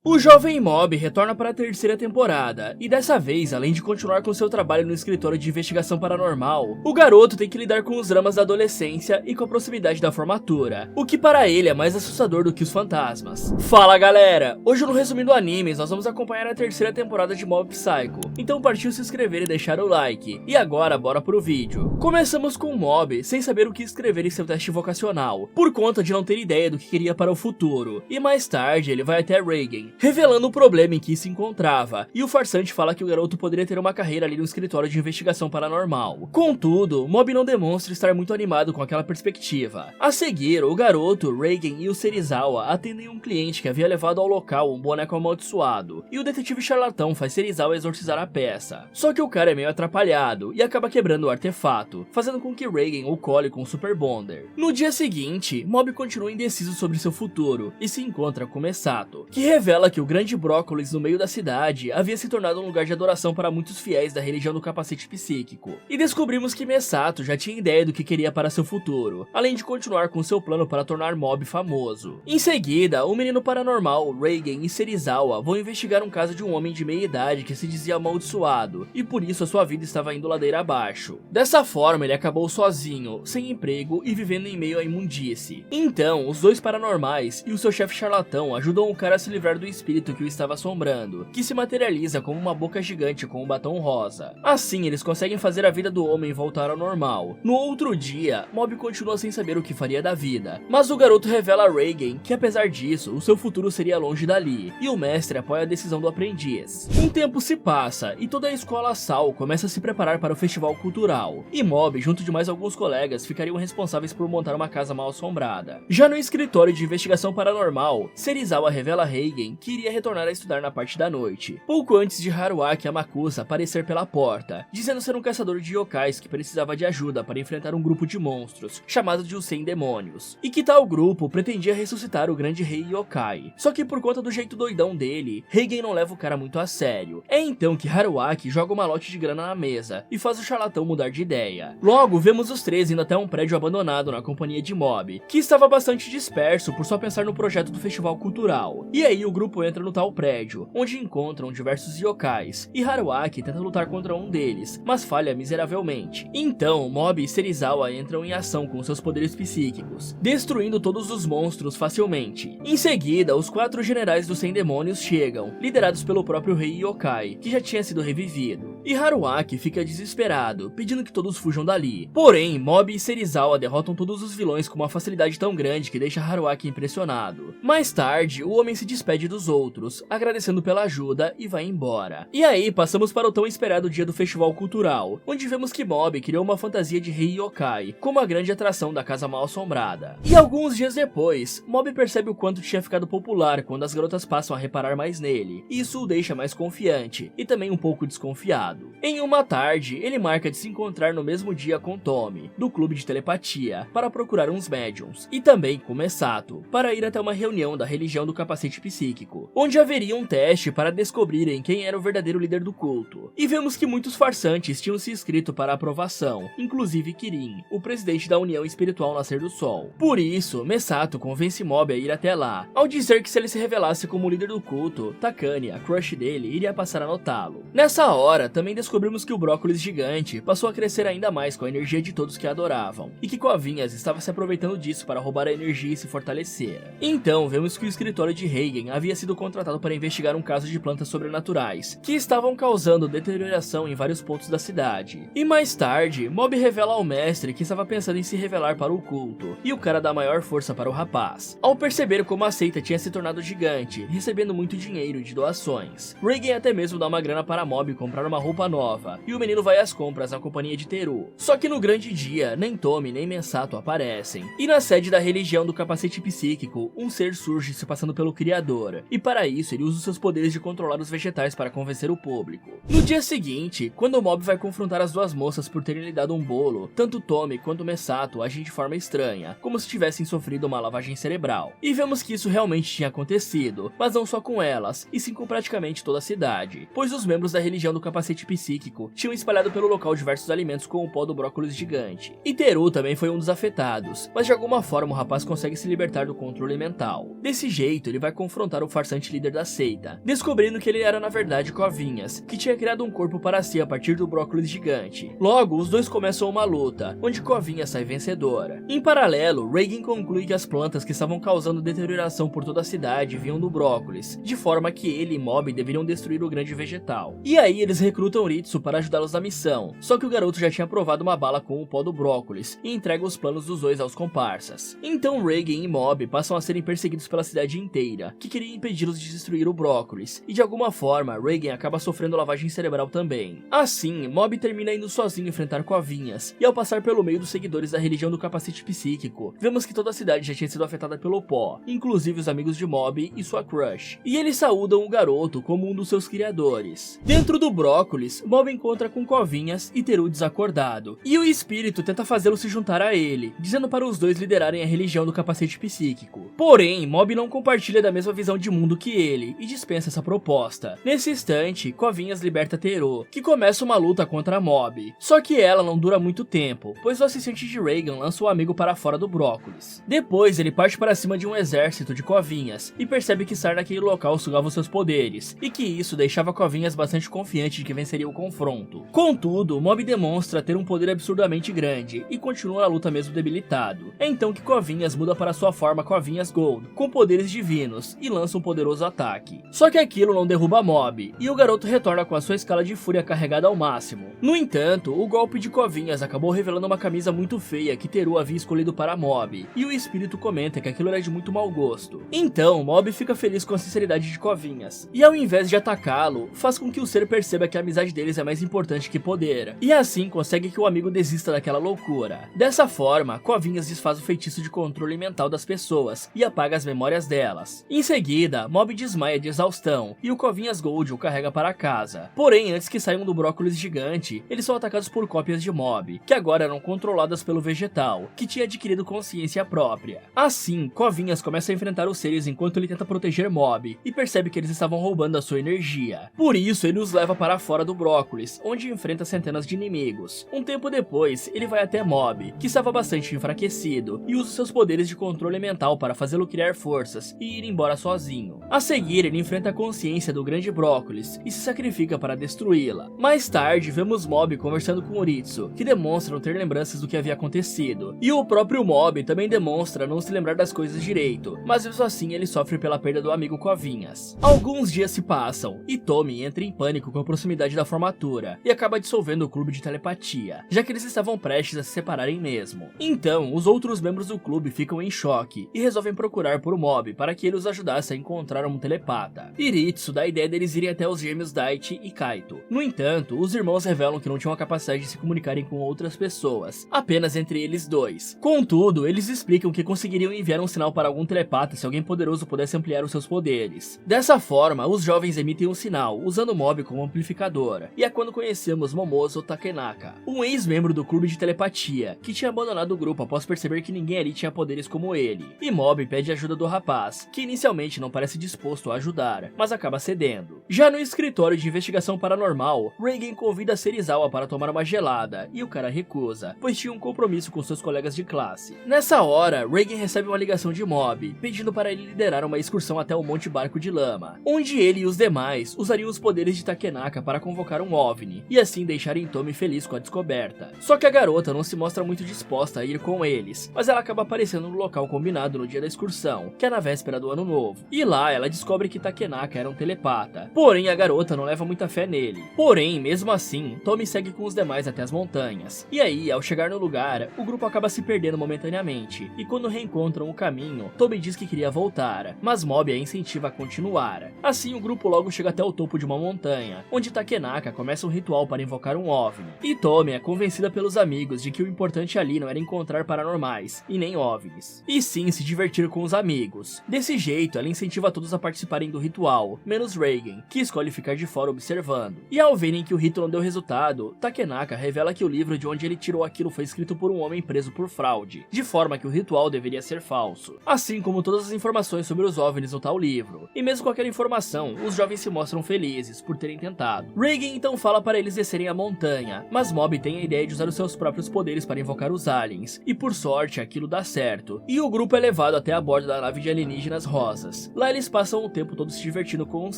O jovem Mob retorna para a terceira temporada, e dessa vez, além de continuar com seu trabalho no escritório de investigação paranormal, o garoto tem que lidar com os dramas da adolescência e com a proximidade da formatura, o que para ele é mais assustador do que os fantasmas. Fala galera! Hoje no Resumindo Animes nós vamos acompanhar a terceira temporada de Mob Psycho, então partiu se inscrever e deixar o like, e agora bora pro vídeo. Começamos com o Mob sem saber o que escrever em seu teste vocacional, por conta de não ter ideia do que queria para o futuro, e mais tarde ele vai até Reigen, revelando o problema em que se encontrava, e o farsante fala que o garoto poderia ter uma carreira ali no escritório de investigação paranormal. Contudo, Mob não demonstra estar muito animado com aquela perspectiva. A seguir, o garoto, Reigen e o Serizawa atendem um cliente que havia levado ao local um boneco amaldiçoado, e o detetive charlatão faz Serizawa exorcizar a peça. Só que o cara é meio atrapalhado, e acaba quebrando o artefato, fazendo com que Reigen o cole com o Super Bonder. No dia seguinte, Mob continua indeciso sobre seu futuro, e se encontra com Mesato, que revela que o grande brócolis no meio da cidade havia se tornado um lugar de adoração para muitos fiéis da religião do capacete psíquico. E descobrimos que Mesato já tinha ideia do que queria para seu futuro, além de continuar com seu plano para tornar Mob famoso. Em seguida, o menino paranormal, Reigen e Serizawa vão investigar um caso de um homem de meia idade que se dizia amaldiçoado, e por isso a sua vida estava indo ladeira abaixo. Dessa forma, ele acabou sozinho, sem emprego e vivendo em meio à imundície. Então, os dois paranormais e o seu chefe charlatão ajudam o cara a se livrar do espírito que o estava assombrando, que se materializa como uma boca gigante com um batom rosa. Assim, eles conseguem fazer a vida do homem voltar ao normal. No outro dia, Mob continua sem saber o que faria da vida, mas o garoto revela a Reigen que apesar disso, o seu futuro seria longe dali, e o mestre apoia a decisão do aprendiz. Um tempo se passa, e toda a escola Sal começa a se preparar para o festival cultural, e Mob, junto de mais alguns colegas, ficariam responsáveis por montar uma casa mal assombrada. Já no escritório de investigação paranormal, Serizawa revela a Reigen que iria retornar a estudar na parte da noite, pouco antes de Haruaki Amakusa aparecer pela porta, dizendo ser um caçador de yokais que precisava de ajuda para enfrentar um grupo de monstros, chamado de os 100 demônios, e que tal grupo pretendia ressuscitar o grande rei yokai. Só que por conta do jeito doidão dele, Reigen não leva o cara muito a sério. É então que Haruaki joga uma lote de grana na mesa, e faz o charlatão mudar de ideia. Logo, vemos os três indo até um prédio abandonado na companhia de Mob, que estava bastante disperso por só pensar no projeto do festival cultural. E aí o grupo entra no tal prédio, onde encontram diversos yokais, e Haruaki tenta lutar contra um deles, mas falha miseravelmente. Então, Mob e Serizawa entram em ação com seus poderes psíquicos, destruindo todos os monstros facilmente. Em seguida, os 4 generais dos 100 demônios chegam, liderados pelo próprio rei yokai, que já tinha sido revivido. E Haruaki fica desesperado, pedindo que todos fujam dali. Porém, Mob e Serizawa derrotam todos os vilões com uma facilidade tão grande que deixa Haruaki impressionado. Mais tarde, o homem se despede dos outros, agradecendo pela ajuda e vai embora. E aí, passamos para o tão esperado dia do festival cultural, onde vemos que Mob criou uma fantasia de rei yokai, como a grande atração da casa mal assombrada. E alguns dias depois, Mob percebe o quanto tinha ficado popular quando as garotas passam a reparar mais nele, e isso o deixa mais confiante, e também um pouco desconfiado. Em uma tarde, ele marca de se encontrar no mesmo dia com Tommy, do clube de telepatia, para procurar uns médiums, e também com Mesato, para ir até uma reunião da religião do capacete psíquico, onde haveria um teste para descobrirem quem era o verdadeiro líder do culto. E vemos que muitos farsantes tinham se inscrito para a aprovação, inclusive Kirin, o presidente da União Espiritual Nascer do Sol. Por isso, Mesato convence Mob a ir até lá, ao dizer que se ele se revelasse como líder do culto, Takane, a crush dele, iria passar a notá-lo. Nessa hora, também descobrimos que o brócolis gigante passou a crescer ainda mais com a energia de todos que a adoravam, e que Covinhas estava se aproveitando disso para roubar a energia e se fortalecer. Então, vemos que o escritório de Reigen havia sido contratado para investigar um caso de plantas sobrenaturais, que estavam causando deterioração em vários pontos da cidade. E mais tarde, Mob revela ao mestre que estava pensando em se revelar para o culto, e o cara dá maior força para o rapaz, ao perceber como a seita tinha se tornado gigante, recebendo muito dinheiro de doações. Reigen até mesmo dá uma grana para Mob comprar uma roupa nova, e o menino vai às compras na companhia de Teru. Só que no grande dia, nem Tommy nem Mesato aparecem, e na sede da religião do capacete psíquico, um ser surge se passando pelo criador, e para isso ele usa os seus poderes de controlar os vegetais para convencer o público. No dia seguinte, quando o Mob vai confrontar as duas moças por terem lhe dado um bolo, tanto Tommy quanto Mesato agem de forma estranha, como se tivessem sofrido uma lavagem cerebral. E vemos que isso realmente tinha acontecido, mas não só com elas, e sim com praticamente toda a cidade, pois os membros da religião do capacete capacete psíquico tinham espalhado pelo local diversos alimentos com o pó do brócolis gigante. E Teru também foi um dos afetados, mas de alguma forma o rapaz consegue se libertar do controle mental. Desse jeito, ele vai confrontar o farsante líder da seita, descobrindo que ele era na verdade Covinhas, que tinha criado um corpo para si a partir do brócolis gigante. Logo, os dois começam uma luta, onde Covinhas sai vencedora. Em paralelo, Reigen conclui que as plantas que estavam causando deterioração por toda a cidade vinham do brócolis, de forma que ele e Mob deveriam destruir o grande vegetal. E aí eles recrutam Ritsu para ajudá-los na missão, só que o garoto já tinha provado uma bala com o pó do brócolis e entrega os planos dos dois aos comparsas. Então Reigen e Mob passam a serem perseguidos pela cidade inteira, que queria impedi-los de destruir o brócolis, e de alguma forma Reigen acaba sofrendo lavagem cerebral também. Assim, Mob termina indo sozinho enfrentar Covinhas, e ao passar pelo meio dos seguidores da religião do capacete psíquico, vemos que toda a cidade já tinha sido afetada pelo pó, inclusive os amigos de Mob e sua crush, e eles saúdam o garoto como um dos seus criadores. Dentro do brócolis, Mob encontra com Covinhas e Teru desacordado, e o espírito tenta fazê-lo se juntar a ele, dizendo para os dois liderarem a religião do capacete psíquico. Porém, Mob não compartilha da mesma visão de mundo que ele, e dispensa essa proposta. Nesse instante, Covinhas liberta Teru, que começa uma luta contra Mob, só que ela não dura muito tempo, pois o assistente de Reigen lança o amigo para fora do brócolis. Depois, ele parte para cima de um exército de Covinhas, e percebe que estar naquele local sugava os seus poderes, e que isso deixava Covinhas bastante confiante de que venceria o confronto. Contudo, Mob demonstra ter um poder absurdamente grande, e continua a luta mesmo debilitado. É então que Covinhas muda para sua forma Covinhas Gold, com poderes divinos, e lança um poderoso ataque. Só que aquilo não derruba Mob, e o garoto retorna com a sua escala de fúria carregada ao máximo. No entanto, o golpe de Covinhas acabou revelando uma camisa muito feia que Teru havia escolhido para Mob, e o espírito comenta que aquilo era de muito mau gosto. Então, Mob fica feliz com a sinceridade de Covinhas, e ao invés de atacá-lo, faz com que o ser perceba que a amizade deles é mais importante que poder, e assim consegue que o amigo desista daquela loucura. Dessa forma, Covinhas desfaz o feitiço de controle mental das pessoas e apaga as memórias delas. Em seguida, Mob desmaia de exaustão, e o Covinhas Gold o carrega para casa. Porém, antes que saiam do brócolis gigante, eles são atacados por cópias de Mob, que agora eram controladas pelo vegetal, que tinha adquirido consciência própria. Assim, Covinhas começa a enfrentar os seres enquanto ele tenta proteger Mob, e percebe que eles estavam roubando a sua energia. Por isso, ele os leva para fora do brócolis, onde enfrenta centenas de inimigos. Um tempo depois, ele vai até Mob, que estava bastante enfraquecido, e usa seus poderes de controle mental para fazê-lo criar forças e ir embora sozinho. A seguir, ele enfrenta a consciência do grande brócolis e se sacrifica para destruí-la. Mais tarde, vemos Mob conversando com Ritsu, que demonstra não ter lembranças do que havia acontecido. E o próprio Mob também demonstra não se lembrar das coisas direito, mas mesmo assim ele sofre pela perda do amigo Covinhas. Alguns dias se passam, e Tommy entra em pânico com a proximidade da formatura, e acaba dissolvendo o clube de telepatia, já que eles estavam prestes a se separarem mesmo. Então, os outros membros do clube ficam em choque, e resolvem procurar por Mob para que ele os ajudasse a encontrar um telepata. Ritsu dá a ideia deles irem até os gêmeos Daichi e Kaito. No entanto, os irmãos revelam que não tinham a capacidade de se comunicarem com outras pessoas, apenas entre eles dois. Contudo, eles explicam que conseguiriam enviar um sinal para algum telepata se alguém poderoso pudesse ampliar os seus poderes. Dessa forma, os jovens emitem um sinal, usando Mob como amplificador, e é quando conhecemos Momozo Takenaka, um ex-membro do clube de telepatia, que tinha abandonado o grupo após perceber que ninguém ali tinha poderes como ele. E Mob pede ajuda do rapaz, que inicialmente não parece disposto a ajudar, mas acaba cedendo. Já no escritório de investigação paranormal, Reigen convida Serizawa para tomar uma gelada, e o cara recusa, pois tinha um compromisso com seus colegas de classe. Nessa hora, Reigen recebe uma ligação de Mob, pedindo para ele liderar uma excursão até o Monte Barco de Lama, onde ele e os demais usariam os poderes de Takenaka para convocar um OVNI, e assim deixarem Tommy feliz com a descoberta. Só que a garota não se mostra muito disposta a ir com eles, mas ela acaba aparecendo no local combinado no dia da excursão, que é na véspera do ano novo. E lá ela descobre que Takenaka era um telepata, porém a garota não leva muita fé nele. Porém, mesmo assim, Tommy segue com os demais até as montanhas. E aí, ao chegar no lugar, o grupo acaba se perdendo momentaneamente, e quando reencontram o caminho, Tommy diz que queria voltar, mas Mob a incentiva a continuar. Assim, o grupo logo chega até o topo de uma montanha, onde Takenaka começa um ritual para invocar um OVNI. E Tommy é convencida pelos amigos de que o importante ali não era encontrar paranormais, e nem OVNIs, e sim se divertir com os amigos. Desse jeito, ela incentiva todos a participarem do ritual, menos Reigen, que escolhe ficar de fora observando. E ao verem que o rito não deu resultado, Takenaka revela que o livro de onde ele tirou aquilo foi escrito por um homem preso por fraude, de forma que o ritual deveria ser falso, assim como todas as informações sobre os OVNIs no tal livro. E mesmo com aquela informação, os jovens se mostram felizes por terem tentado. Reigen então fala para eles descerem a montanha, mas Mob tem a ideia de usar os seus próprios poderes para invocar os aliens, e por sorte aquilo dá certo, e o grupo é levado até a borda da nave de alienígenas rosas. Lá eles passam o tempo todo se divertindo com os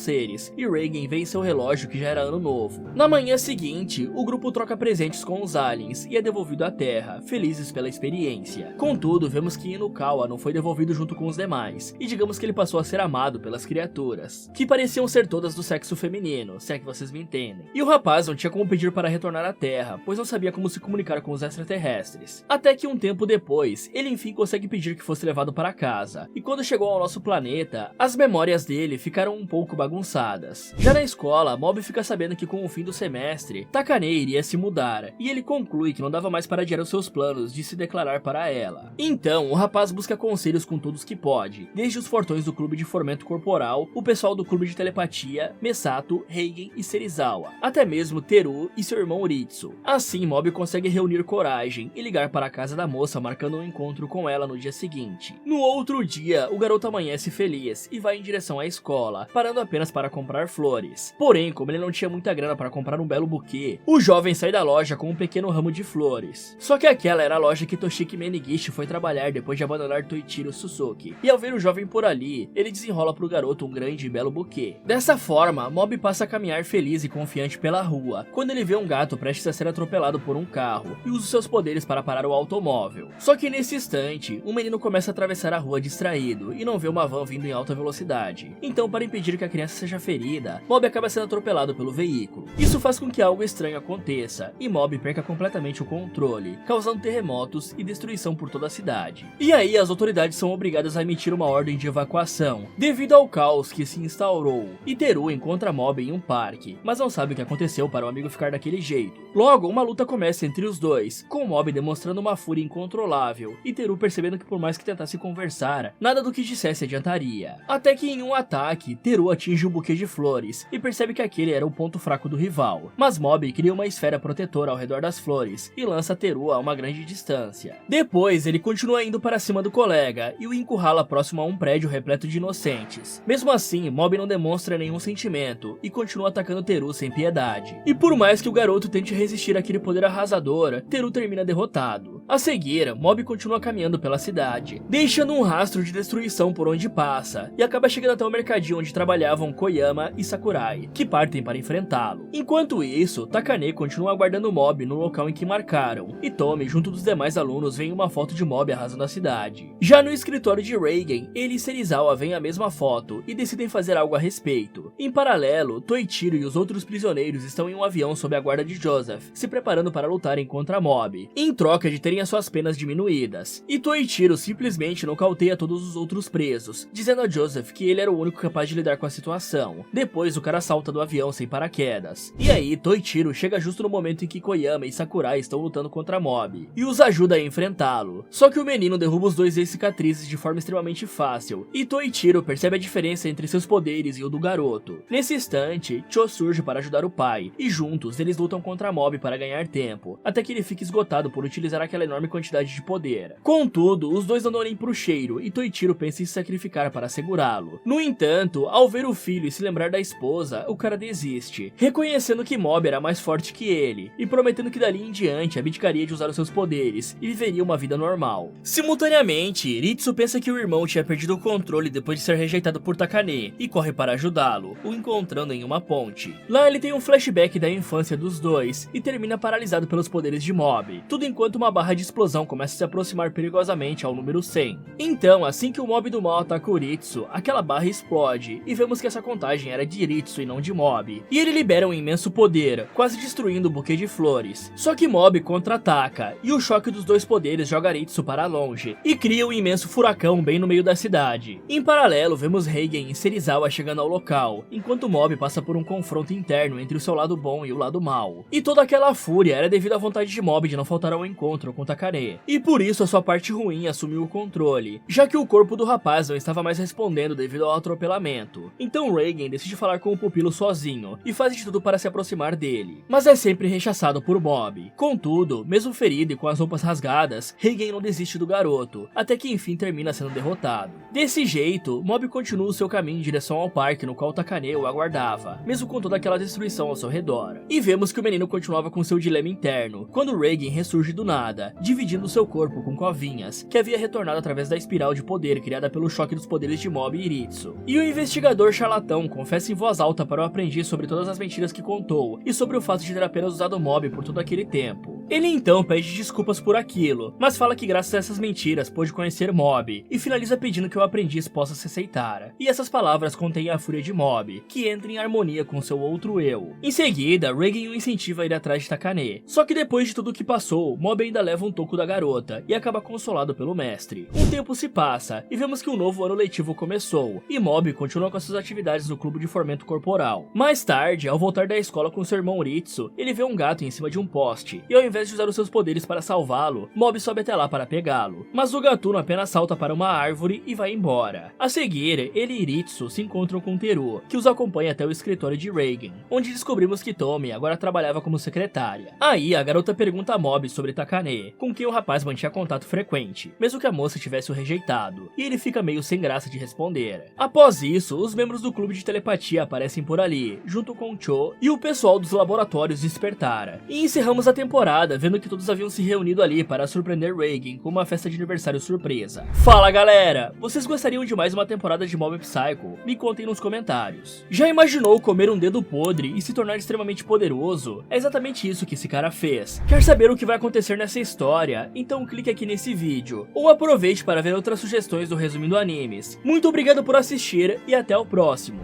seres, e Reigen vê em seu relógio que já era ano novo. Na manhã seguinte, o grupo troca presentes com os aliens e é devolvido à Terra, felizes pela experiência. Contudo, vemos que Inukawa não foi devolvido junto com os demais, e digamos que ele passou a ser amado pelas criaturas, que pareciam ser todas do sexo feminino, se é que vocês me entendem. E o rapaz não tinha como pedir para retornar à Terra, pois não sabia como se comunicar com os extraterrestres. Até que um tempo depois, ele enfim consegue pedir que fosse levado para casa, e quando chegou ao nosso planeta, as memórias dele ficaram um pouco bagunçadas. Já na escola, Mob fica sabendo que com o fim do semestre, Takane iria se mudar, e ele conclui que não dava mais para adiar os seus planos de se declarar para ela. Então, o rapaz busca conselhos com todos que pode, desde os fortões do clube de fomento corporal, o pessoal do clube de telepatia, Mesato, Reigen e Serizawa, até mesmo Teru e seu irmão Ritsu. Assim, Mob consegue reunir coragem e ligar para a casa da moça, marcando um encontro com ela no dia seguinte. No outro dia, o garoto amanhece feliz e vai em direção à escola, parando apenas para comprar flores. Porém, como ele não tinha muita grana para comprar um belo buquê, o jovem sai da loja com um pequeno ramo de flores. Só que aquela era a loja que Toshiki Menigishi foi trabalhar depois de abandonar Toichiro Suzuki, e ao ver o jovem por ali, ele desenrola pro garoto um grande e belo buquê. Dessa forma, Mob passa a caminhar feliz e confiante pela rua, quando ele vê um gato prestes a ser atropelado por um carro, e usa seus poderes para parar o automóvel. Só que nesse instante, um menino começa a atravessar a rua distraído, e não vê uma van vindo em alta velocidade. Então, para impedir que a criança seja ferida, Mob acaba sendo atropelado pelo veículo. Isso faz com que algo estranho aconteça, e Mob perca completamente o controle, causando terremotos e destruição por toda a cidade. E aí, as autoridades são obrigadas a emitir uma ordem de evacuação, devido ao caos que se instaurou, e Teru encontra Mob em um parque, mas não sabe o que aconteceu para o amigo ficar daquele jeito. Logo, uma luta começa entre os dois, com Mob demonstrando uma fúria incontrolável, e Teru percebendo que por mais que tentasse conversar, nada do que dissesse adiantaria. Até que em um ataque, Teru atinge um buquê de flores, e percebe que aquele era o ponto fraco do rival, mas Mob cria uma esfera protetora ao redor das flores, e lança Teru a uma grande distância. Depois, ele continua indo para cima do colega, e o encurrala próximo a um prédio repleto de inocentes. Mesmo assim, Mob não demonstra nenhum sentimento, e continua atacando Teru sem piedade. E por mais que o garoto tente resistir àquele poder arrasador, Teru termina derrotado. A seguir, Mob continua caminhando pela cidade, deixando um rastro de destruição por onde passa, e acaba chegando até o mercadinho onde trabalhavam Koyama e Sakurai, que partem para enfrentá-lo. Enquanto isso, Takane continua aguardando Mob no local em que marcaram, e Tomi, junto dos demais alunos, vem uma foto de Mob arrasando a cidade. Já no escritório de Reigen, ele e Serizawa veem a mesma foto e decidem fazer algo a respeito. Em paralelo, Toichiro e os outros prisioneiros estão em um avião sob a guarda de Joseph, se preparando para lutarem contra Mob, em troca de terem as suas penas diminuídas. E Toichiro simplesmente nocauteia todos os outros presos, dizendo a Joseph que ele era o único capaz de lidar com a situação. Depois, o cara salta do avião sem paraquedas. E aí, Toichiro chega justo no momento em que Koyama e Sakurai estão lutando contra Mob, e os ajuda a enfrentá-lo. Só que o menino derruba os dois ex-cicatrizes de forma extremamente fácil, e Toichiro percebe a diferença entre seus poderes e o do garoto. Nesse instante, Cho surge para ajudar o pai, e juntos eles lutam contra Mob para ganhar tempo, até que ele fique esgotado por utilizar aquela enorme quantidade de poder. Contudo, os dois não dão nem pro cheiro, e Toichiro pensa em se sacrificar para segurá-lo. No entanto, ao ver o filho e se lembrar da esposa, o cara desiste, reconhecendo que Mob era mais forte que ele, e prometendo que dali em diante abdicaria de usar os seus poderes, e viveria uma vida normal. Simultaneamente, Ritsu pensa que o irmão tinha perdido o controle depois de ser rejeitado por Takane, e corre para ajudá-lo, o encontrando em uma ponte. Lá ele tem um flashback da infância dos dois, e termina paralisado pelos poderes de Mob, tudo enquanto uma barra de explosão começa a se aproximar perigosamente ao número 100. Então, assim que o Mob do mal ataca o Ritsu, aquela barra explode, e vemos que essa contagem era de Ritsu e não de Mob, e ele libera um imenso poder, quase destruindo o buquê de flores. Só que Mob contra-ataca, e o choque dos dois poderes joga Ritsu para longe, e cria um imenso furacão bem no meio da cidade. Em paralelo, vemos Reigen e Serizawa chegando ao local, enquanto Mob passa por um confronto interno entre o seu lado bom e o lado mal. E toda aquela fúria era devido à vontade de Mob de não faltar ao encontro com Takane, e por isso a sua parte ruim assumiu o controle, já que o corpo do rapaz não estava mais respondendo devido ao atropelamento. Então Reigen decide falar com o pupilo sozinho e faz de tudo para se aproximar dele, mas é sempre rechaçado por Mob. Contudo, mesmo ferido e com as roupas rasgadas, Reigen não desiste do garoto, até que enfim termina sendo derrotado. Desse jeito, Mob continua o seu caminho em direção ao parque no qual Takane o aguardava, mesmo com toda aquela destruição ao seu redor. E vemos que o menino continuava com seu dilema interno, quando Reigen ressurge do nada, dividindo seu corpo com covinhas, que havia retornado através da espiral de poder criada pelo choque dos poderes de Mob e Iritsu. E o investigador charlatão confessa em voz alta para o aprendiz sobre todas as mentiras que contou, e sobre o fato de ter apenas usado Mob por todo aquele tempo. Ele então pede desculpas por aquilo, mas fala que graças a essas mentiras pôde conhecer Mob, e finaliza pedindo que o aprendiz possa se aceitar. E essas palavras contêm a fúria de Mob, que entra em harmonia com seu outro eu. Em seguida, Reigen o incentiva a ir atrás de Takane, só que depois de tudo o que passou, Mob ainda leva um toco da garota, e acaba consolado pelo mestre. Um tempo se passa, e vemos que um novo ano letivo começou, e Mob continua com suas atividades no clube de fomento corporal. Mais tarde, ao voltar da escola com seu irmão Ritsu, ele vê um gato em cima de um poste, e ao invés de usar os seus poderes para salvá-lo, Mob sobe até lá para pegá-lo, mas o gatuno apenas salta para uma árvore e vai embora. A seguir, ele e Ritsu se encontram com Teru, que os acompanha até o escritório de Reigen, onde descobrimos que Tomi agora trabalhava como secretária. Aí, a garota pergunta a Mob sobre Takane, com quem o rapaz mantinha contato frequente, mesmo que a moça tivesse o rejeitado, e ele fica meio sem graça de responder. Após isso, os membros do clube de telepatia aparecem por ali, junto com Cho e o pessoal dos laboratórios Despertara. E encerramos a temporada vendo que todos haviam se reunido ali para surpreender Reigen com uma festa de aniversário surpresa. Fala galera, vocês gostariam de mais uma temporada de Mob Psycho? Me contem nos comentários. Já imaginou comer um dedo podre e se tornar extremamente poderoso? É exatamente isso que esse cara fez. Quer saber o que vai acontecer nessa história? Então clique aqui nesse vídeo, ou aproveite para ver outras sugestões do Resumindo Animes. Muito obrigado por assistir e até o próximo.